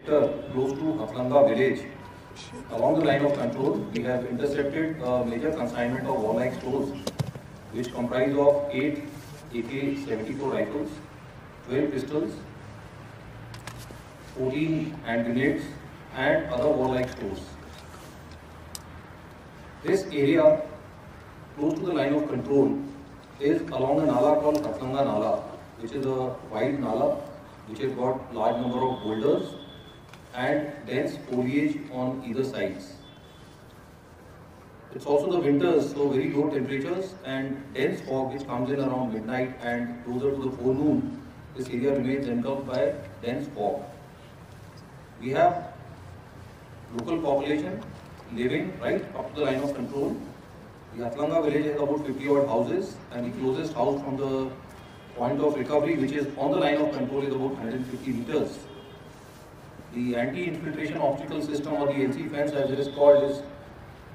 sector close to Hathlanga village. Along the line of control, we have intercepted a major consignment of warlike stores, which comprise of 8 AK-74 rifles, 12 pistols, 14 hand grenades, and other warlike stores. This area close to the line of control is along a nala called Hathlanga Nala, which is a wide nala which has got large number of boulders and dense foliage on either sides. It's also the winters, so very low temperatures and dense fog which comes in around midnight and closer to the forenoon. This area remains engulfed by dense fog. We have local population living right up to the line of control. The Hathlanga village has about 50 odd houses, and the closest house from the point of recovery, which is on the line of control, is about 150 meters. The anti-infiltration obstacle system, or the LC fence as it is called, is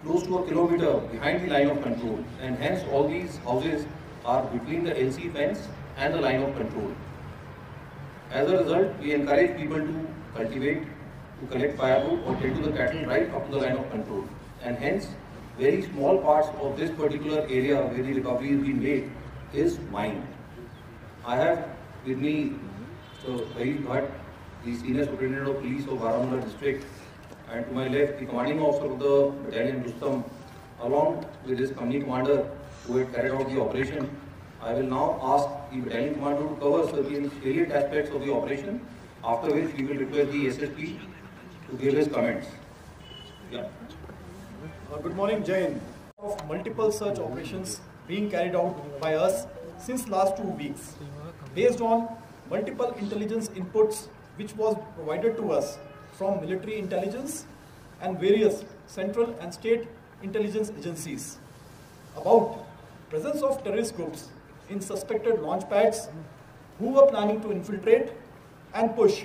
close to a kilometer behind the line of control, and hence all these houses are between the LC fence and the line of control. As a result, we encourage people to cultivate, to collect firewood or tend to the cattle right up to the line of control, and hence very small parts of this particular area where the recovery is being made is mined. I have with me Mr. Vaheed Bhatt, the Senior Superintendent of Police of Baramulla District, and to my left, the Commanding Officer of the Battalion Rustam, along with his company commander who had carried out the operation. I will now ask the Battalion Commander to cover certain salient aspects of the operation, after which we will request the SSP to give his comments. Yeah. Good morning, Jain. Of multiple search operations being carried out by us since last 2 weeks, based on multiple intelligence inputs which was provided to us from military intelligence and various central and state intelligence agencies about presence of terrorist groups in suspected launch pads who were planning to infiltrate and push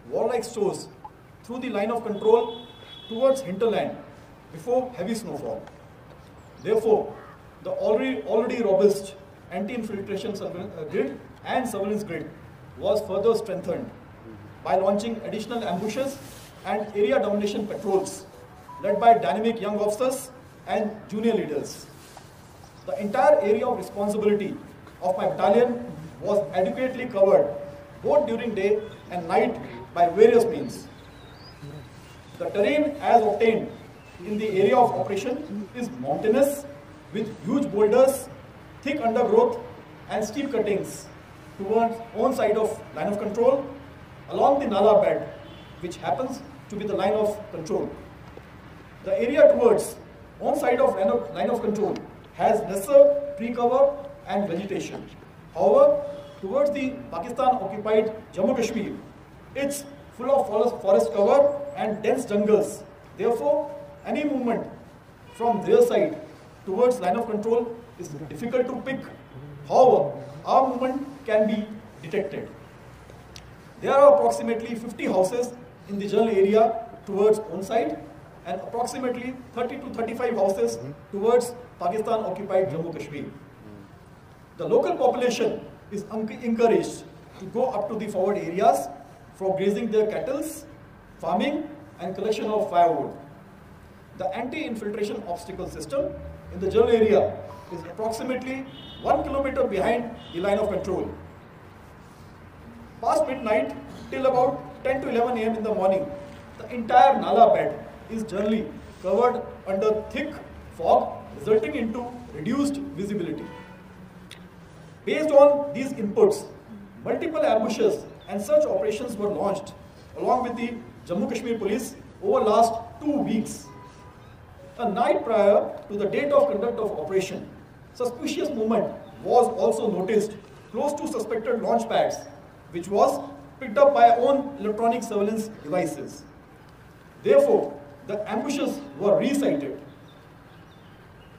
warlike stores through the line of control towards hinterland before heavy snowfall. Therefore, the already robust anti-infiltration grid and surveillance grid was further strengthened by launching additional ambushes and area domination patrols led by dynamic young officers and junior leaders. The entire area of responsibility of my battalion was adequately covered both during day and night by various means. The terrain as obtained in the area of operation is mountainous with huge boulders, thick undergrowth and steep cuttings towards one side of line of control along the Nala bed, which happens to be the line of control. The area towards one side of line of control has lesser tree cover and vegetation. However, towards the Pakistan-occupied Jammu Kashmir, it's full of forest cover and dense jungles. Therefore, any movement from their side towards line of control is difficult to pick. However, our movement can be detected. There are approximately 50 houses in the general area towards one side and approximately 30 to 35 houses towards Pakistan-occupied Jammu Kashmir. The local population is encouraged to go up to the forward areas for grazing their cattle, farming and collection of firewood. The anti-infiltration obstacle system in the general area is approximately 1 kilometer behind the line of control. Past midnight till about 10 to 11 am in the morning, the entire Nala bed is generally covered under thick fog, resulting into reduced visibility. Based on these inputs, multiple ambushes and search operations were launched along with the Jammu Kashmir Police over last 2 weeks. A night prior to the date of conduct of operation, suspicious movement was also noticed close to suspected launch pads, which was picked up by our own electronic surveillance devices. Therefore, the ambushes were resighted.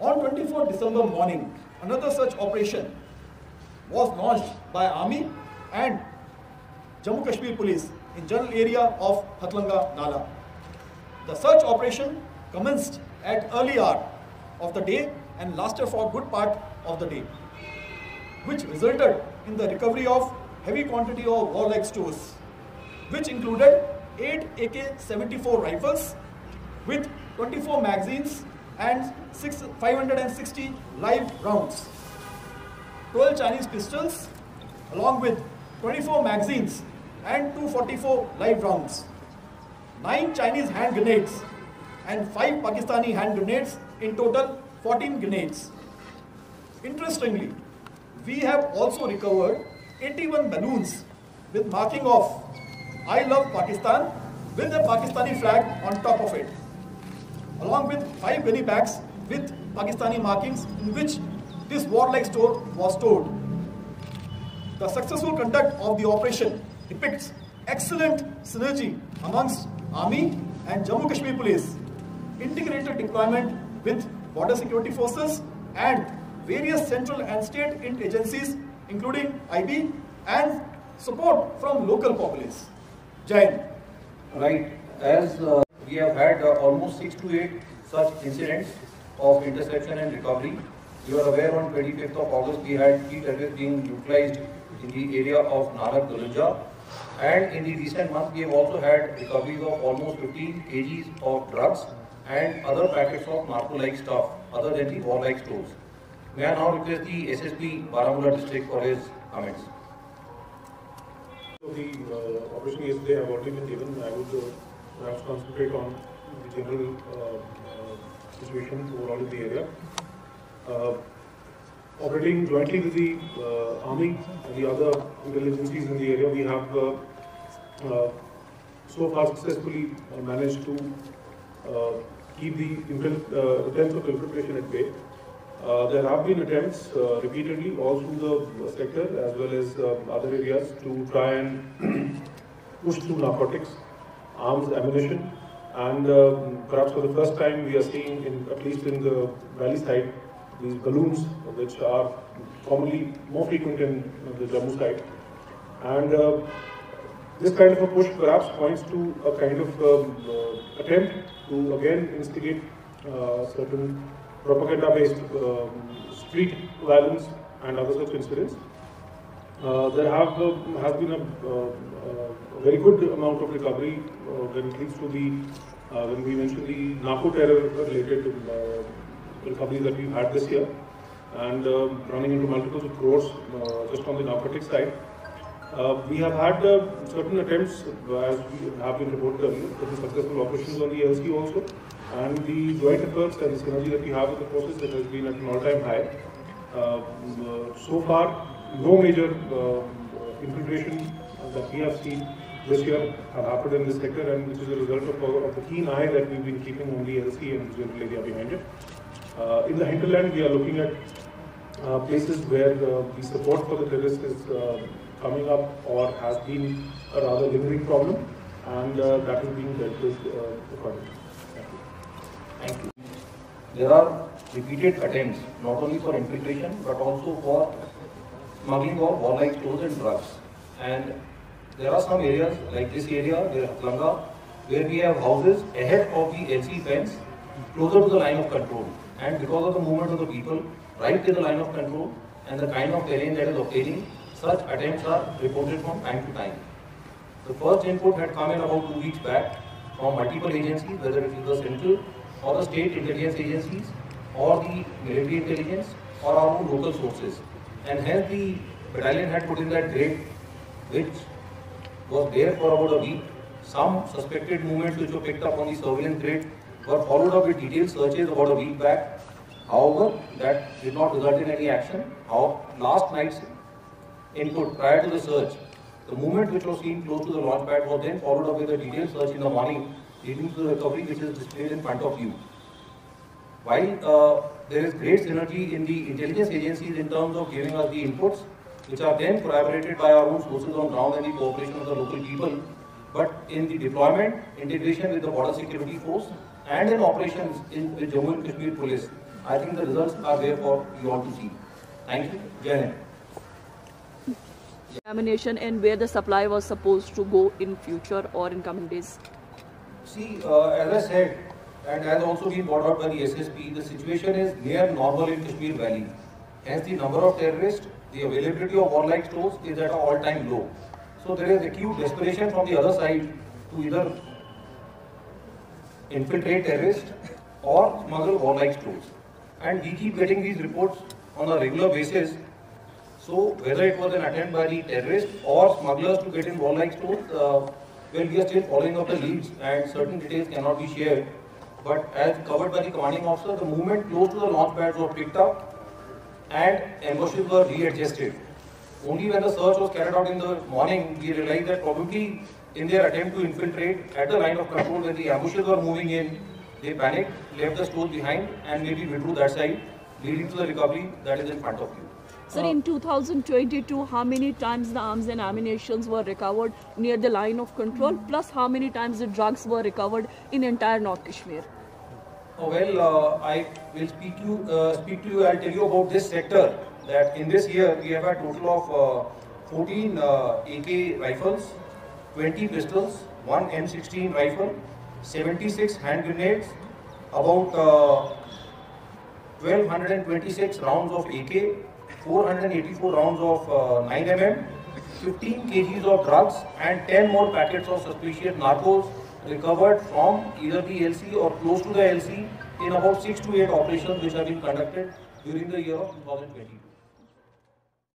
On 24 December morning, another such operation was launched by Army and Jammu Kashmir Police in general area of Hathlanga Nala. The search operation commenced at early hour of the day and lasted for a good part of the day, which resulted in the recovery of heavy quantity of warlike stores, which included 8 AK-74 rifles with 24 magazines and 560 live rounds, 12 Chinese pistols along with 24 magazines and 244 live rounds, 9 Chinese hand grenades and 5 Pakistani hand grenades, in total 14 grenades. Interestingly, we have also recovered 81 balloons with marking of "I love Pakistan" with the Pakistani flag on top of it, along with 5 gunny bags with Pakistani markings in which this warlike store was stored. The successful conduct of the operation depicts excellent synergy amongst Army and Jammu Kashmir Police, integrated deployment with border security forces and various central and state agencies including IB and support from local populace. Jain. Right, as we have had almost 6 to 8 such incidents of interception and recovery. You are aware on 25th of August we had 3 terrorists being utilized in the area of Narak Dalunja, and in the recent month we have also had recoveries of almost 15 kgs of drugs and other packets of narco-like stuff other than the war-like stores. May I now request the SSP Baramulla district for his comments. So the operation yesterday have already been given. I would perhaps concentrate on the general situation overall in the area. Operating jointly with the Army and the other intelligence agencies in the area, we have so far successfully managed to keep the attempts of infiltration at bay. There have been attempts repeatedly all through the sector as well as other areas to try and push through narcotics, arms, ammunition, and perhaps for the first time we are seeing, at least in the valley side, these balloons which are commonly more frequent in the Jammu side. And this kind of a push perhaps points to a kind of attempt to again instigate certain propaganda-based street violence and other such incidents. There has been a very good amount of recovery when it comes to the when we mentioned the narco terror related recoveries that we've had this year, and running into multiples of crores just on the narcotics side. We have had certain attempts, as we have been reported earlier, certain successful operations on the LC also, and the joint efforts and the synergy that we have with the forces that has been at an all-time high. So far, no major infiltration that we have seen this year have happened in this sector, and which is a result of the keen eye that we've been keeping on the LC and the general area behind it. In the hinterland, we are looking at places where the support for the terrorists is coming up or has been a rather lingering problem, and that is being dealt with accordingly. Thank you. There are repeated attempts not only for infiltration but also for smuggling of warlike stores and drugs. And there are some areas like this area, the Hathlanga, where we have houses ahead of the LC fence, closer to the line of control. And because of the movement of the people right to the line of control and the kind of terrain that is obtaining, such attempts are reported from time to time. The first input had come in about 2 weeks back from multiple agencies, whether it is the central or the state intelligence agencies or the military intelligence or our own local sources. And hence the battalion had put in that grade which was there for about a week. Some suspected movements which were picked up on the surveillance grid were followed up with detailed searches about a week back. However, that did not result in any action. Our last night's input prior to the search, the movement which was seen close to the launch pad was then followed up with a detailed search in the morning, leading to the recovery which is displayed in front of you. While there is great synergy in the intelligence agencies in terms of giving us the inputs, which are then corroborated by our own sources on ground and the cooperation of the local people, but in the deployment, integration with the border security force, and in operations with Jammu and Kashmir Police, I think the results are there for you all to see. Thank you. Jai Hind. Ammunition and where the supply was supposed to go in future or in coming days? See, as I said, and as also been brought out by the SSP, the situation is near normal in Kashmir Valley. Hence the number of terrorists, the availability of warlike stores is at an all-time low. So there is acute desperation from the other side to either infiltrate terrorists or smuggle warlike stores. And we keep getting these reports on a regular basis. So whether it was an attempt by the terrorists or smugglers to get in warlike stores, well, we are still following up the leads and certain details cannot be shared. But as covered by the commanding officer, the movement close to the launch pads was picked up and ambushes were readjusted. Only when the search was carried out in the morning, we realized that probably in their attempt to infiltrate at the line of control, when the ambushes were moving in, they panicked, left the stores behind and maybe withdrew that side, leading to the recovery that is in front of you. Sir, in 2022, how many times the arms and ammunitions were recovered near the line of control, plus how many times the drugs were recovered in entire North Kashmir? Well, I will speak to you. I'll tell you about this sector. That in this year we have a total of 14 AK rifles, 20 pistols, 1 M16 rifle, 76 hand grenades, about 1226 rounds of AK, 484 rounds of 9mm, 15 kgs of drugs and 10 more packets of suspicious narcos recovered from either the LC or close to the LC in about 6 to 8 operations which have been conducted during the year of 2022.